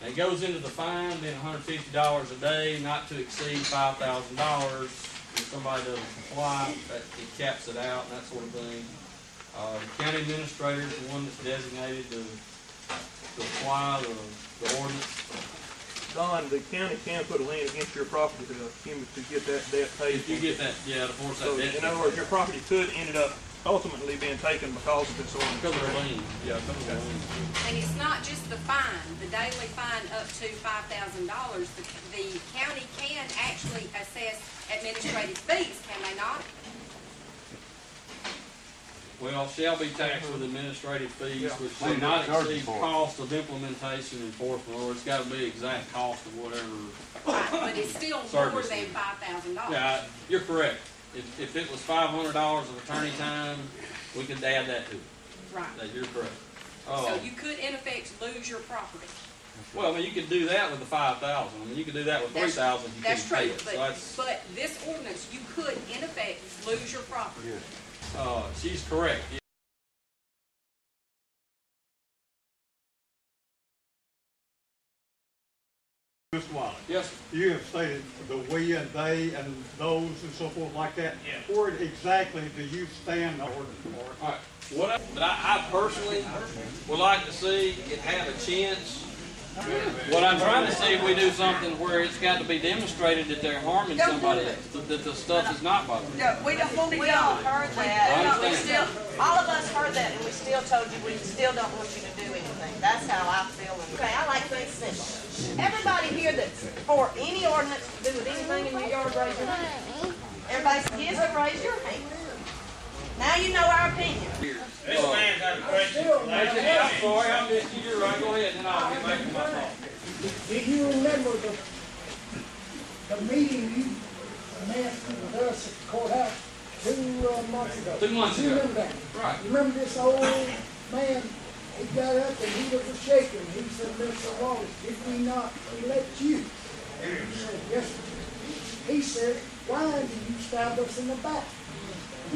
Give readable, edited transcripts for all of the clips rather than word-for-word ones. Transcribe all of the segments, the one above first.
It goes into the fine, then $150 a day, not to exceed $5,000. If somebody doesn't comply, it caps it out and that sort of thing. The county administrator is the one that's designated to apply the ordinance. Don, the county can put a lien against your property to get that debt paid. If you get that, yeah, to force that so debt. In other words, your property could end up ultimately being taken because of this ordinance. Because of the lien. Yeah, because of the lien. And it's not just the fine, the daily fine up to $5,000. The county can actually assess administrative fees, can they not? Well, shall be taxed with administrative fees, which will not exceed cost of implementation and enforcement, or it's got to be exact cost of whatever. Right, but it's still more than $5,000. Yeah, you're correct. If it was $500 of attorney time, we could add that to it. Right. You're correct. So you could, in effect, lose your property. Well, I mean, you could do that with the $5,000. I mean, you could do that with $3,000 if you That's couldn't pay true, it. So but this ordinance, you could, in effect, lose your property. she's correct. Mr. Wiley. Yes, sir. You have stated the we and they and those and so forth like that. Yeah. Where exactly do you stand on ordinance for it? All right. But I personally would like to see it have a chance. What I'm trying to see if we do something where it's got to be demonstrated that they're harming somebody else, that the stuff is not bothering them. No, we all heard that. We still, all of us heard that, and we still told you we still don't want you to do anything. That's how I feel. Okay, I like things simple. Everybody here that's for any ordinance to do with anything in your yard, raise your hand. Everybody says it, raise your hand. Now you know our opinion. This man's got a question. I'm sorry, I missed you. You're right. Go ahead, and I'll get back to my thought. Did you remember the meeting you announced with us at the courthouse 2 months ago? 2 months You ago. remember that? Right. You remember this old man? He got up and he was shaking. He said, "Mr. Wallace, did we not elect you?" He said, "Yes, sir." He said, "Why did you stab us in the back?"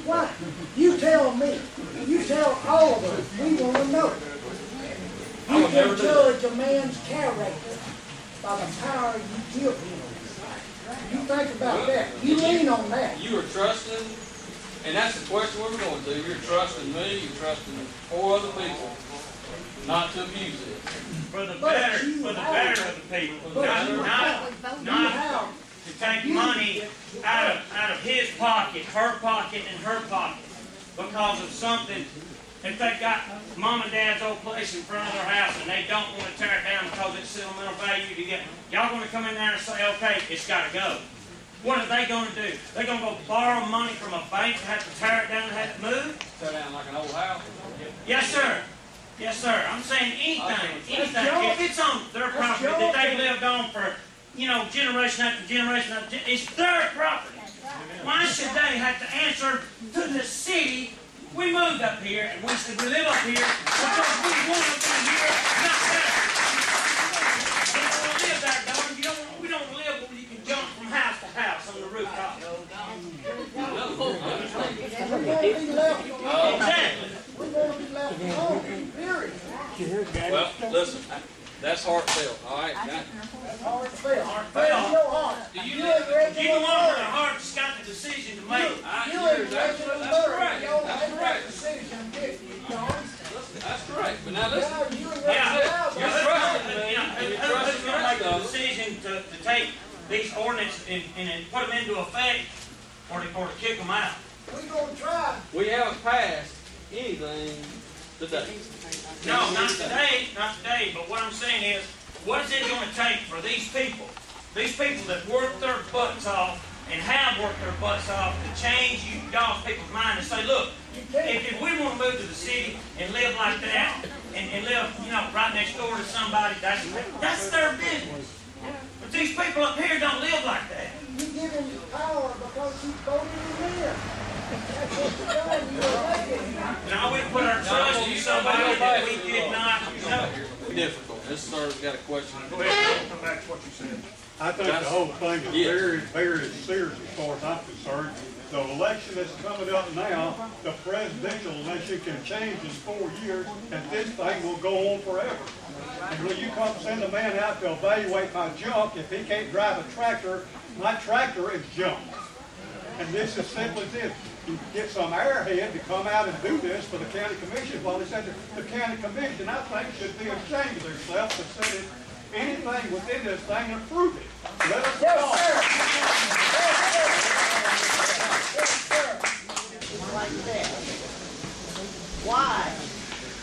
Why? You tell me. You tell all of us. We want to know. You can judge a man's character by the power you give him. You think about that. You lean on that. You are trusting, and that's the question we're going to. You're trusting me, you're trusting 4 other people not to abuse it. For the better of the people. Not to take money out of his pocket, her pocket, and her pocket because of something. If they got mom and dad's old place in front of their house and they don't want to tear it down because it's sentimental value to get, y'all going to come in there and say, okay, it's got to go. What are they going to do? They're going to go borrow money from a bank to have to tear it down and have it moved? Tear down like an old house? Yes, sir. Yes, sir. I'm saying anything. If it's on their property that they've lived on for, generation after generation after generation, it's their property. Why should they have to answer to the city? We moved up here, and we live up here because we want to be here, not there. We don't want to live there, darling. We don't live where you can jump from house to house on the rooftop. Exactly. We're going to be left alone, period. Well, listen, that's heartfelt, all right? Heartfelt. Heartfelt. Your heart. You the one where the heart's got the decision to make. That's correct. That's correct. Decision, didn't you, John? That's correct. But now listen. Yeah, You're trusting me. who's going to make the decision to take these ordinances and put them into effect or to kick them out? We're going to try. We haven't passed anything today. No, not today, but what I'm saying is, what is it going to take for these people that work their butts off and have worked their butts off to change y'all's people's mind and say, look, if we want to move to the city and live like that and live, right next door to somebody, that's their business. But these people up here don't live like that. You give him power because he's voted him in. That's what you're doing. You're electing him. Now we put our trust in somebody that we did not know. Difficult. This sir's got a question. Go ahead, come back to what you said. I think the whole thing is Yes. very, very serious as far as I'm concerned. The election that's coming up now, the presidential election can change in 4 years, and this thing will go on forever. And when you come send a man out to evaluate my junk, if he can't drive a tractor, my tractor is junk. And this is simply this. You get some airhead to come out and do this for the county commission. Well, they said the county commission, I think, should be ashamed of themselves to say anything within this thing and approve it. Let us go. Like that. Why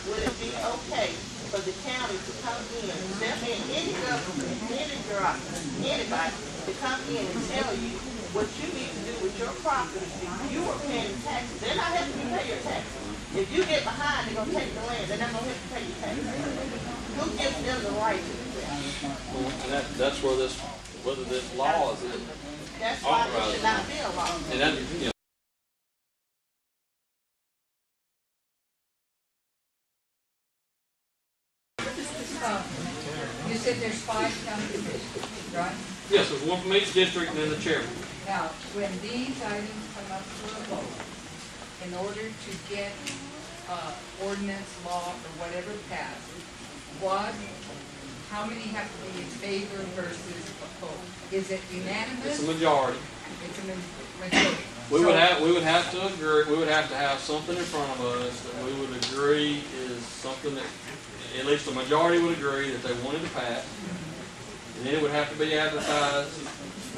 would it be okay for the county to come in, that means any government, any bureaucracy, anybody to come in and tell you what you need to do with your property? You are paying taxes. They're not having to pay your taxes. If you get behind, they're going to take the land. They're not going to have to pay your taxes. Who gives them the right to do that? And that's where this, whether this law is it. That's why it should not be a law. And that, you know. You said there's 5 county commissioners, right? Yes, there's one from each district and then the chairman. Now, when these items come up for a vote, in order to get ordinance, law, or whatever passed, how many have to be in favor versus opposed? Is it unanimous? It's a majority. It's a majority. We would have to agree. We would have to have something in front of us that we would agree is something that at least the majority would agree that they wanted to pass, and then it would have to be advertised.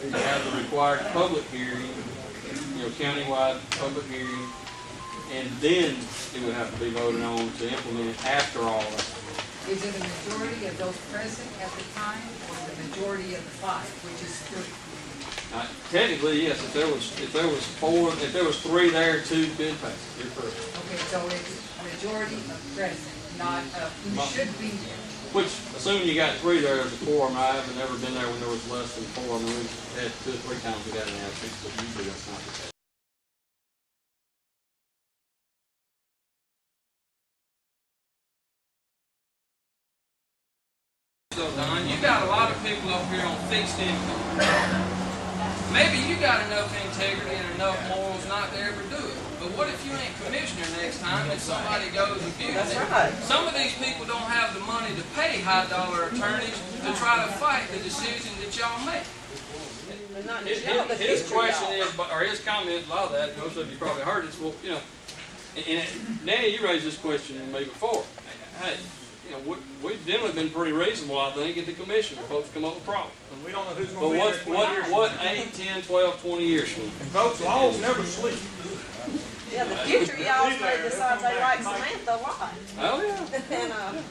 You have the required public hearing, countywide public hearing, and then it would have to be voted on to implement it after all that. Is it a majority of those present at the time, or the majority of the 5, which is 3? Technically, yes. If there was 3 there, 2 could pass. You're correct. Okay, so it's majority of present, not who should be there. Which, assuming you got 3 there as a quorum, I haven't ever been there when there was less than 4. I mean, we've had 2 or 3 times we got an absence, but usually that's not the case. So Don, you got a lot of people over here on fixed income. Maybe you got enough integrity and enough morals not to ever do it. But what if you ain't commissioner next time and somebody goes and abuses it? Right. Some of these people don't have the money to pay high-dollar attorneys to try to fight the decisions that y'all make. His question is, or his comment, a lot of that, most of you probably heard this, well, Danny, you raised this question to me before. Hey, we've generally been pretty reasonable, I think, at the commission when folks come up with problems. And we don't know who's But going to be there. what 8, 10, 12, 20 years from now? And folks, laws never sleep. Yeah, the future y'all may decide they like Samantha a lot. Oh yeah. And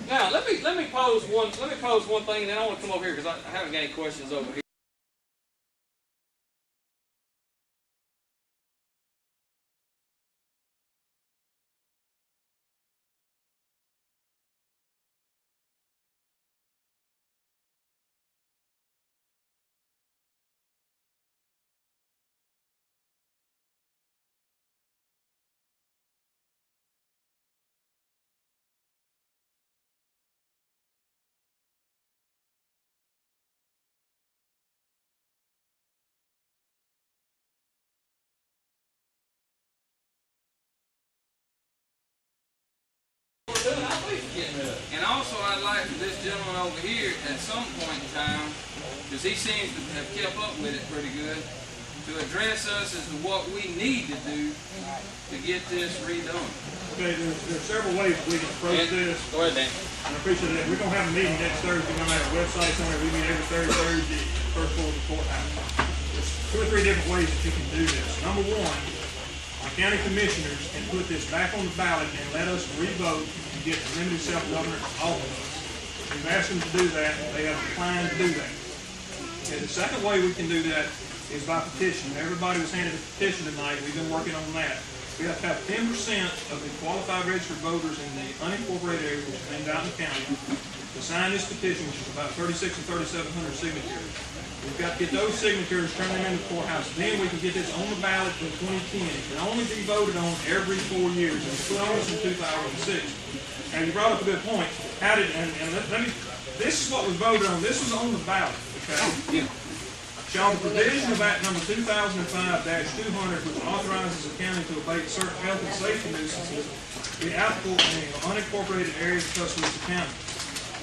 Now let me pose one thing, and then I want to come over here because I haven't got any questions over here. And also I'd like for this gentleman over here at some point in time, because he seems to have kept up with it pretty good, to address us as to what we need to do to get this redone. Okay, there's several ways we can approach this. Go ahead, Dan. And I appreciate that. We're going to have a meeting next Thursday. We're going to have a website somewhere. We meet every Thursday, first floor of the courthouse. There's 2 or 3 different ways that you can do this. Number 1, our county commissioners can put this back on the ballot and let us re-vote and get the limited self-governance off of us. We've asked them to do that, and they have declined to do that. Okay, the second way we can do that is by petition. Everybody was handed a petition tonight. We've been working on that. We have to have 10% of the qualified registered voters in the unincorporated area, which is named out in the county, to sign this petition, which is about 36 or 3,700 signatures. We've got to get those signatures, turn them into the courthouse. Then we can get this on the ballot in 2010. It can only be voted on every 4 years. It was put on us in 2006. And you brought up a good point. How did, and let me, this is what was voted on. This was on the ballot. The Okay? Shall the provision of Act number 2005-200, which authorizes the county to abate certain health and safety nuisances, be applicable in the unincorporated areas of Tuscaloosa County?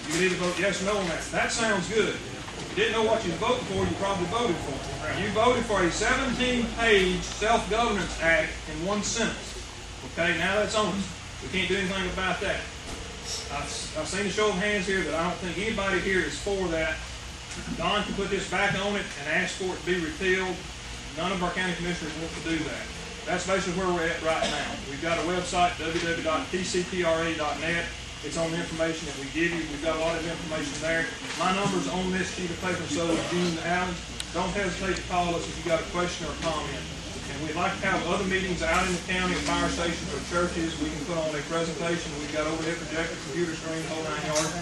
You can either vote yes or no on that. That sounds good. If you didn't know what you voted for, you probably voted for it. You voted for a 17-page self-governance act in one sentence. Okay, now that's on us. We can't do anything about that. I've seen a show of hands here that I don't think anybody here is for that. Don can put this back on it and ask for it to be repealed. None of our county commissioners want to do that. That's basically where we're at right now. We've got a website, www.tcpra.net. It's on the information that we give you. We've got a lot of information there. My number's on this sheet of paper, so is Gene Allen. Don't hesitate to call us if you got a question or a comment. And we'd like to have other meetings out in the county, at fire stations or churches. We can put on a presentation. We've got overhead projector, computer screen, whole 9 yards.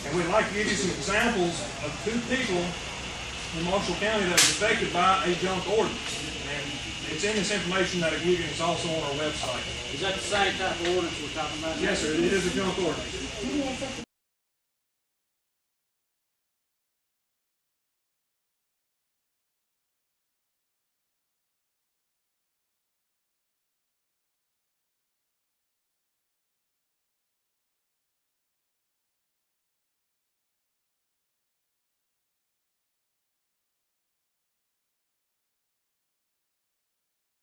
And we'd like to give you some examples of 2 people in Marshall County that was affected by a junk ordinance. And it's in this information that I give you, and it's also on our website. Is that the same type of ordinance we're talking about? Yes, sir. It is a junk ordinance.